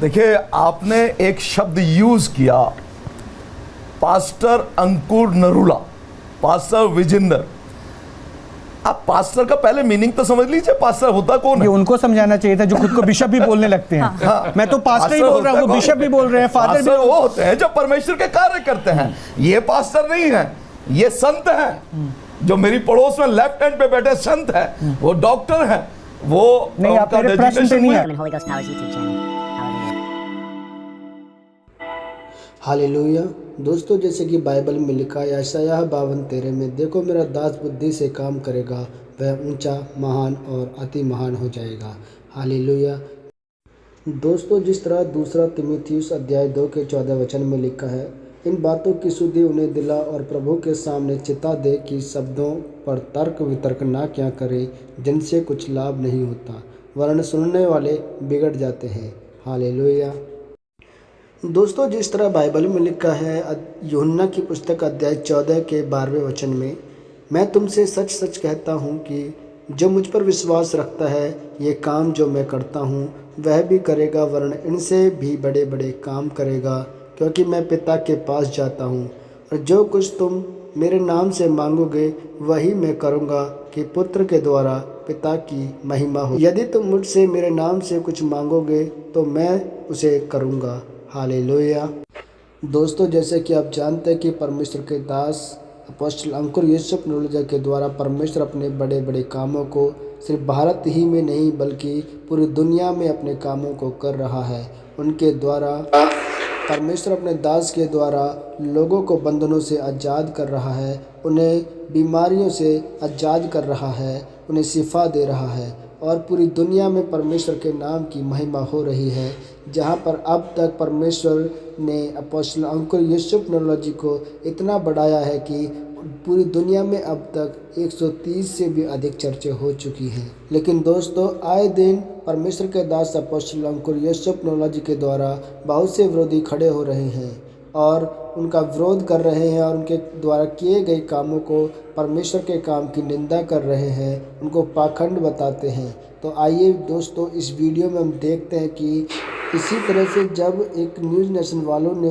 देखिए, आपने एक शब्द यूज किया, पास्टर अंकुर नरूला, पास्टर विजेंद्र। आप पास्टर का पहले मीनिंग तो समझ लीजिए, पास्टर होता कौन है? ये उनको समझाना चाहिए था जो खुद को बिशप भी बोलने लगते हैं। हाँ। मैं तो पास्टर ही बोल रहा हूँ, वो बिशप भी बोल रहे हैं, फादर भी। वो होते हैं जो परमेश्वर के कार्य करते हैं। ये पास्टर नहीं है, ये संत हैं। जो मेरी पड़ोस में लेफ्ट हैंड पे बैठे संत हैं, वो डॉक्टर हैं, वो नहीं, आप मेरे प्रश्न पे नहीं है। हालेलुया। दोस्तों, जैसे कि बाइबल में लिखा है यशायाह 52:13 में, देखो मेरा दास बुद्धि से काम करेगा, वह ऊंचा, महान और अति महान हो जाएगा। हालेलुया। दोस्तों, जिस तरह दूसरा तीमुथियुस अध्याय 2 के 14 वचन में लिखा है, इन बातों की सुधि उन्हें दिला और प्रभु के सामने चिता दे कि शब्दों पर तर्क वितर्क ना क्या करे, जिनसे कुछ लाभ नहीं होता, वरन सुनने वाले बिगड़ जाते हैं। हालेलुया। दोस्तों, जिस तरह बाइबल में लिखा है यूहन्ना की पुस्तक अध्याय 14 के 12वें वचन में, मैं तुमसे सच सच कहता हूँ कि जो मुझ पर विश्वास रखता है, ये काम जो मैं करता हूँ वह भी करेगा, वरन इनसे भी बड़े बड़े काम करेगा, क्योंकि मैं पिता के पास जाता हूँ। और जो कुछ तुम मेरे नाम से मांगोगे वही मैं करूँगा, कि पुत्र के द्वारा पिता की महिमा हो। यदि तुम मुझसे मेरे नाम से कुछ मांगोगे तो मैं उसे करूँगा। हालेलुया। दोस्तों, जैसे कि आप जानते हैं कि परमेश्वर के दास अपोस्टल अंकुर यूसुफ नरूला के द्वारा परमेश्वर अपने बड़े बड़े कामों को सिर्फ भारत ही में नहीं बल्कि पूरी दुनिया में अपने कामों को कर रहा है। उनके द्वारा परमेश्वर अपने दास के द्वारा लोगों को बंधनों से आज़ाद कर रहा है, उन्हें बीमारियों से आज़ाद कर रहा है, उन्हें शिफा दे रहा है, और पूरी दुनिया में परमेश्वर के नाम की महिमा हो रही है। जहाँ पर अब तक परमेश्वर ने अपोस्टल अंकुर यूसुफ नरूला जी को इतना बढ़ाया है कि पूरी दुनिया में अब तक 130 से भी अधिक चर्चे हो चुकी हैं। लेकिन दोस्तों, आए दिन परमेश्वर के दास अपोस्टल अंकुर यूसुफ नरूला जी के द्वारा बहुत से विरोधी खड़े हो रहे हैं और उनका विरोध कर रहे हैं और उनके द्वारा किए गए कामों को, परमेश्वर के काम की निंदा कर रहे हैं, उनको पाखंड बताते हैं। तो आइए दोस्तों, इस वीडियो में हम देखते हैं कि इसी तरह से जब एक न्यूज़ नेशन वालों ने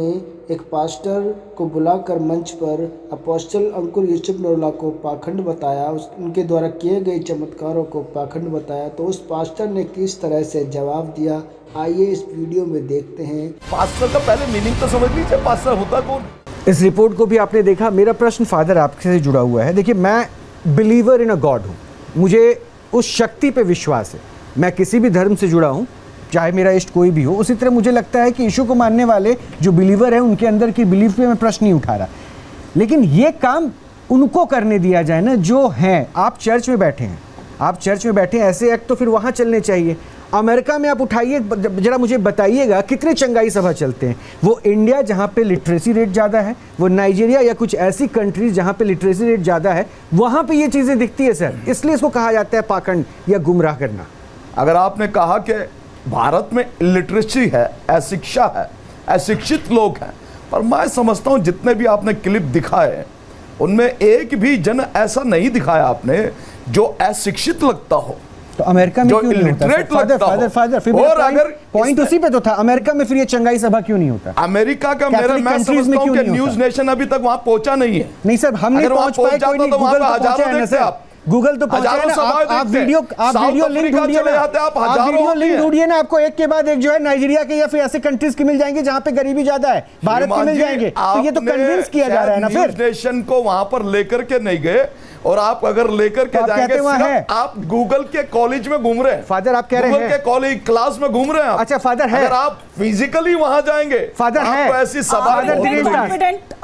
एक पास्टर को बुलाकर मंच पर अपोस्टल अंकुर यूसुफ नरूला को पाखंड बताया, उनके द्वारा किए गए चमत्कारों को पाखंड बताया, तो उस पास्टर ने किस तरह से जवाब दिया, आइए इस वीडियो में देखते हैं। पास्टर का पहले मीनिंग तो समझ लीजिए, पास्टर होता कौन? इस रिपोर्ट को भी आपने देखा। मेरा प्रश्न फादर आपसे जुड़ा हुआ है। देखिए, मैं बिलीवर इन अ गॉड हूँ, मुझे उस शक्ति पे विश्वास है। मैं किसी भी धर्म से जुड़ा हूँ, चाहे मेरा इष्ट कोई भी हो। उसी तरह मुझे लगता है कि यीशु को मानने वाले जो बिलीवर हैं, उनके अंदर की बिलीफ पे मैं प्रश्न नहीं उठा रहा, लेकिन ये काम उनको करने दिया जाए ना जो हैं। आप चर्च में बैठे हैं, आप चर्च में बैठे हैं, ऐसे एक्ट तो फिर वहाँ चलने चाहिए। अमेरिका में आप उठाइए, जरा मुझे बताइएगा कितने चंगाई सभा चलते हैं। वो इंडिया जहाँ पे लिटरेसी रेट ज़्यादा है, वो नाइजीरिया या कुछ ऐसी कंट्रीज जहाँ पे लिटरेसी रेट ज़्यादा है, वहाँ पे ये चीज़ें दिखती है सर। इसलिए इसको कहा जाता है पाखंड या गुमराह करना। अगर आपने कहा कि भारत में इलिटरेसी है, अशिक्षा है, अशिक्षित लोग हैं, पर मैं समझता हूँ जितने भी आपने क्लिप दिखाए उनमें एक भी जन ऐसा नहीं दिखाया आपने जो अशिक्षित लगता हो। तो अमेरिका में क्यों नहीं होता? फादर फिर पॉइंट उसी पे तो था। अमेरिका में फिर ये चंगाई सभा क्यों नहीं होता? अमेरिका का मैं समझता हूं कि न्यूज़ नेशन अभी तक वहां पहुंचा नहीं है। नहीं सर, हम नहीं पहुंच पाए, कोई नहीं, गूगल तो पहुंचा है ना सर, गूगल तो पहुंचा है ना। आप वीडियो लिंक ढूंढिए ना, आप वीडियो लिंक ढूंढिए ना, आपको एक के बाद एक जो है नाइजीरिया के या फिर ऐसे कंट्रीज के मिल जाएंगे जहां पे गरीबी ज्यादा है, भारत के मिल जाएंगे। तो ये तो कन्विंस किया जा रहा है ना। फिर न्यूज़ नेशन को वहां पर लेकर के नहीं गए, और आप अगर लेकर के जाएंगे, आप गूगल के कॉलेज में घूम रहे हैं फादर, आप कह रहे हैं गूगल के कॉलेज क्लास में घूम रहे हैं। अच्छा फादर है, अगर आप फिजिकली वहां जाएंगे फादर है, ऐसी सभा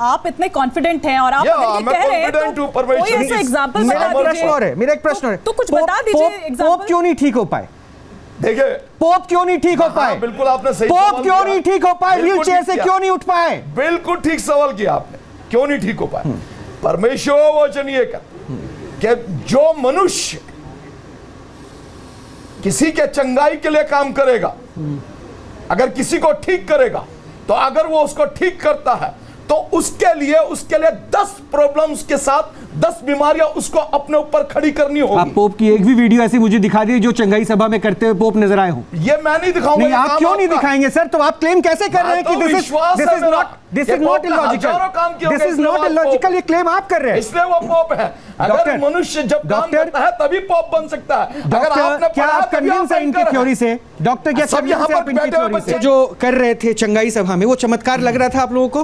आप इतने कॉन्फिडेंट हैं और आप अगर ये कह रहे हैं तो कोई ऐसा एग्जांपल बता दीजिए। मेरा एक प्रश्न और है, तो कुछ बता दीजिए एग्जांपल। पोप क्यों नहीं ठीक हो पाए? देखिए, पोप क्यों नहीं ठीक हो पाए? बिल्कुल आपने सही। पोप क्यों नहीं ठीक हो पाए? व्हील चेयर से क्यों नहीं उठ पाए? बिल्कुल ठीक सवाल किया आपने, क्यों नहीं ठीक हो पाए? परमेश्वर वचन ये कहता कि जो मनुष्य किसी के चंगाई के लिए काम करेगा, अगर किसी को ठीक करेगा, तो अगर वो उसको ठीक करता है तो उसके लिए 10 प्रॉब्लम्स के साथ 10 बीमारियां उसको अपने ऊपर खड़ी करनी होगी। आप पोप की एक भी वीडियो ऐसी मुझे दिखा दी जो चंगाई सभा में करते हुए पोप नजर आए हो? ये मैं नहीं दिखाऊंगा। नहीं, आप क्यों नहीं दिखाएंगे सर? तो आप क्लेम कैसे कर रहे हैं कि this is not illogical? This is not illogical, ये क्लेम आप कर रहे हैं। इसलिए वो पोप है। अगर मनुष्य जब काम करता है तभी पोप बन सकता है। डॉक्टर, क्या आप कन्विंस हैं इनकी थ्योरी से? डॉक्टर, क्या सब यहाँ पर इनकी थ्योरी से जो कर रहे थे चंगाई सभा में, वो चमत्कार लग रहा था आप लोगों को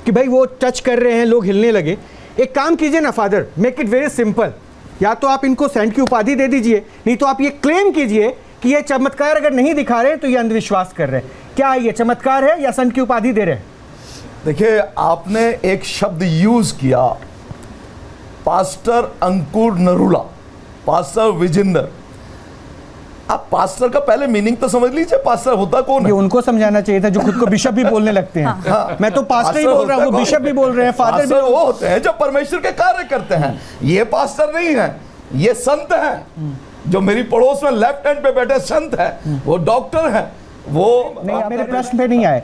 कि भाई वो टच कर रहे हैं, लोग हिलने लगे? एक काम कीजिए ना father, make it very simple. या तो आप इनको सेंट की उपाधि दे दीजिए, नहीं तो आप ये क्लेम कीजिए कि ये चमत्कार अगर नहीं दिखा रहे तो ये अंधविश्वास कर रहे हैं। क्या ये चमत्कार है या संत की उपाधि दे रहे हैं? देखिए, आपने एक शब्द यूज किया, पास्टर अंकुर नरूला, पास्टर विजेंद्र। आप पास्टर का पहले मीनिंग तो समझ लीजिए, पास्टर होता कौन है? ये उनको समझाना चाहिए था जो खुद को बिशप भी बोलने लगते हैं। हाँ। मैं तो पास्टर ही बोल रहा हूँ, वो बिशप भी बोल रहे हैं, फादर भी। वो होते हैं जो परमेश्वर के कार्य करते हैं। ये पास्टर नहीं है, ये संत हैं। जो मेरी पड़ोस में लेफ्ट हैंड पे बैठे संत हैं, वो डॉक्टर हैं। वो नहीं, मेरे प्रश्न पे नहीं आए।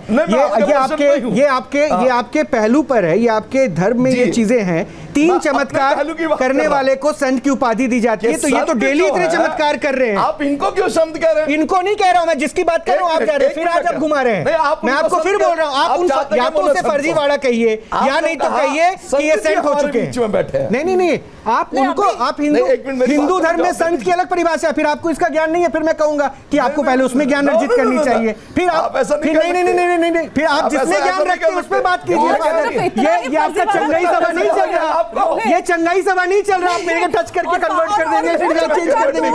ये आपके पहलू पर है, ये आपके धर्म में ये चीजें हैं। 3 चमत्कार करने वाले को संत की उपाधि दी जाती है, तो ये तो डेली इतने चमत्कार कर रहे हैं। आप इनको क्यों संत कह रहे हैं? इनको नहीं कह रहा हूं मैं, जिसकी बात कर रहा हूं आप जा रहे हैं, फिर आज आप घुमा रहे हैं। मैं आपको फिर बोल रहा हूं, आप या तो उसे फर्जीवाड़ा कहिए या नहीं तो कहिए कि ये सेंट हो चुके हैं। नहीं, आप उनको, आप हिंदू धर्म में संत की अलग परिभाषा है, फिर आपको इसका ज्ञान नहीं है, फिर मैं कहूंगा कि आपको पहले उसमें ज्ञान अर्जित करनी चाहिए। फिर आप ऐसा नहीं, फिर आप जिसमें ज्ञान रखते हैं उस पर बात कीजिए। ये आपका चंगाई सभा नहीं चल रहा, ये चंगाई सभा नहीं चल रहा। आप मेरे को टच करके कन्वर्ट कर देंगे, फिर आप चेंज कर देंगे।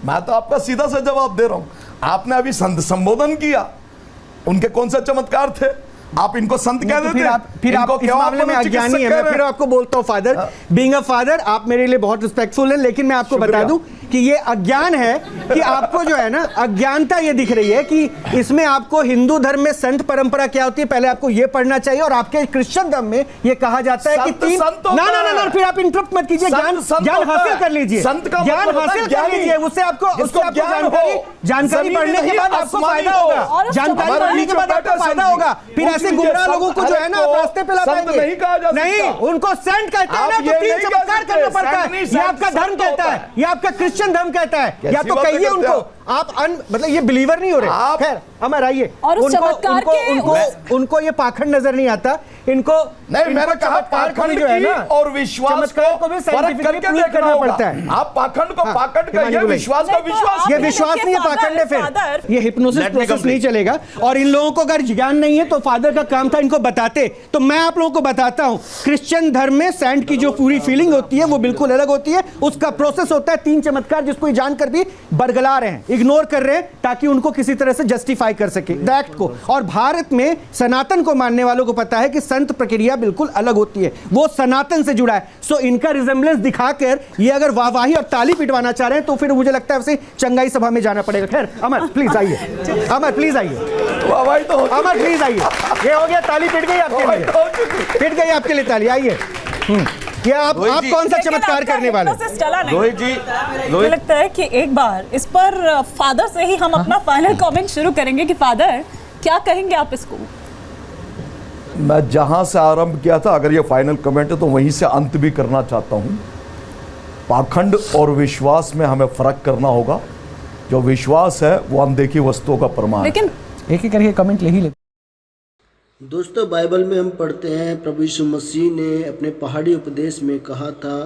मैं तो आपका सीधा सा जवाब दे रहा हूं। आपने अभी संत संबोधन किया, उनके कौन से चमत्कार थे? आप इनको संत कह देते हैं? फिर आप इस मामले में अज्ञानी है। मैं फिर आपको बोलता हूं फादर, बीइंग अ फादर आप मेरे लिए बहुत रिस्पेक्टफुल है, लेकिन मैं आपको बता दूं कि ये अज्ञान है कि आपको जो है ना, अज्ञानता ये दिख रही है कि इसमें आपको हिंदू धर्म में संत परंपरा क्या होती है पहले आपको ये पढ़ना चाहिए। और आपके क्रिश्चियन धर्म में ये कहा जाता है कि 3 ना, फिर आप इंटरप्ट मत कीजिए, ज्ञान हासिल कर लीजिए, ज्ञान हासिल कर लीजिए, उससे आपको जानकारी बढ़ने के बाद आपको फायदा होगा, जानकारी बढ़ने के बाद आपको फायदा होगा। फिर ऐसे गुमराह लोगों को जो है ना आप रास्ते पे ला पाएंगे। नहीं, उनको सेंट कहते हैं ना, तो 3 चमत्कार करना पड़ता है। ये आपका धर्म कहता है, ये आपका क्रिश्चियन धर्म कहता है, या तो कहिए उनको आप मतलब ये बिलीवर नहीं हो रहे। खैर अमर आइए, उनको ये पाखंड नजर नहीं आता इनको। नहीं, मैंने कहा पाखंड जो है ना और विश्वास को भी फर्क करके देखना पड़ता है। आप पाखंड को पाखंड कहिए, विश्वास को विश्वास। ये विश्वास नहीं है, पाखंड है। फिर ये हिप्नोसिस प्रोसेस नहीं चलेगा। और इन लोगों को अगर ज्ञान नहीं है तो फादर का काम था इनको बताते। तो मैं आप लोगों को बताता हूं, क्रिश्चियन धर्म में सेंट की जो पूरी फीलिंग होती है वो बिल्कुल अलग होती है। उसका प्रोसेस होता है 3 चमत्कार, जिसको ये जानकर भी बरगला रहे हैं, इग्नोर कर रहे हैं, ताकि उनको किसी तरह से जस्टिफाई कर सके द एक्ट को। और भारत में सनातन को मानने वालों को पता है कि संत प्रक्रिया बिल्कुल अलग होती है, वो सनातन से जुड़ा है। सो इनका रिजेंबलेंस दिखाकर ये अगर वाहवाही और ताली पिटवाना चाह रहे हैं तो फिर मुझे लगता है उसे चंगाई सभा में जाना पड़ेगा। खैर अमर प्लीज आइए, अमर प्लीज आइए, अमर प्लीज आइए। ये हो गया, ताली पिट गई आपके लिए, पिट गई आपके लिए ताली। आइए, क्या आप कौन सा चमत्कार करने वाले? रोहित जी, मुझे लगता है कि एक बार इस पर फादर से ही हम अपना फाइनल कमेंट शुरू करेंगे कि फादर क्या कहेंगे आप इसको? मैं जहां से आरंभ किया था, अगर ये फाइनल कमेंट है तो वहीं से अंत भी करना चाहता हूं। पाखंड और विश्वास में हमें फर्क करना होगा। जो विश्वास है वो अनदेखी वस्तुओं का प्रमाण। लेकिन एक एक करके कमेंट ले ही लेते। दोस्तों, बाइबल में हम पढ़ते हैं प्रभु यीशु मसीह ने अपने पहाड़ी उपदेश में कहा था,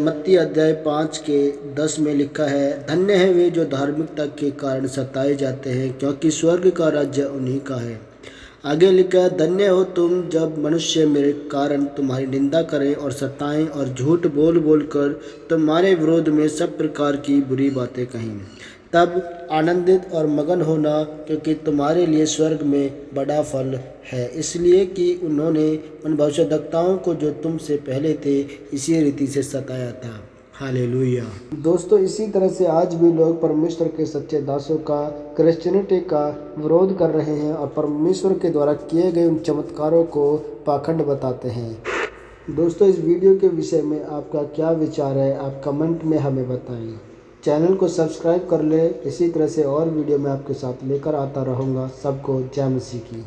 मत्ती अध्याय 5 के 10 में लिखा है, धन्य है वे जो धार्मिकता के कारण सताए जाते हैं, क्योंकि स्वर्ग का राज्य उन्हीं का है। आगे लिखा है, धन्य हो तुम जब मनुष्य मेरे कारण तुम्हारी निंदा करें और सताएं और झूठ बोल बोल कर तुम्हारे विरोध में सब प्रकार की बुरी बातें कहें। तब आनंदित और मगन होना, क्योंकि तुम्हारे लिए स्वर्ग में बड़ा फल है, इसलिए कि उन्होंने उन भविष्यद्वक्ताओं को जो तुमसे पहले थे इसी रीति से सताया था। हालेलुया। दोस्तों, इसी तरह से आज भी लोग परमेश्वर के सच्चे दासों का, क्रिश्चियनिटी का विरोध कर रहे हैं और परमेश्वर के द्वारा किए गए उन चमत्कारों को पाखंड बताते हैं। दोस्तों, इस वीडियो के विषय में आपका क्या विचार है, आप कमेंट में हमें बताएं। चैनल को सब्सक्राइब कर लें। इसी तरह से और वीडियो मैं आपके साथ लेकर आता रहूँगा। सबको जय मसीह की।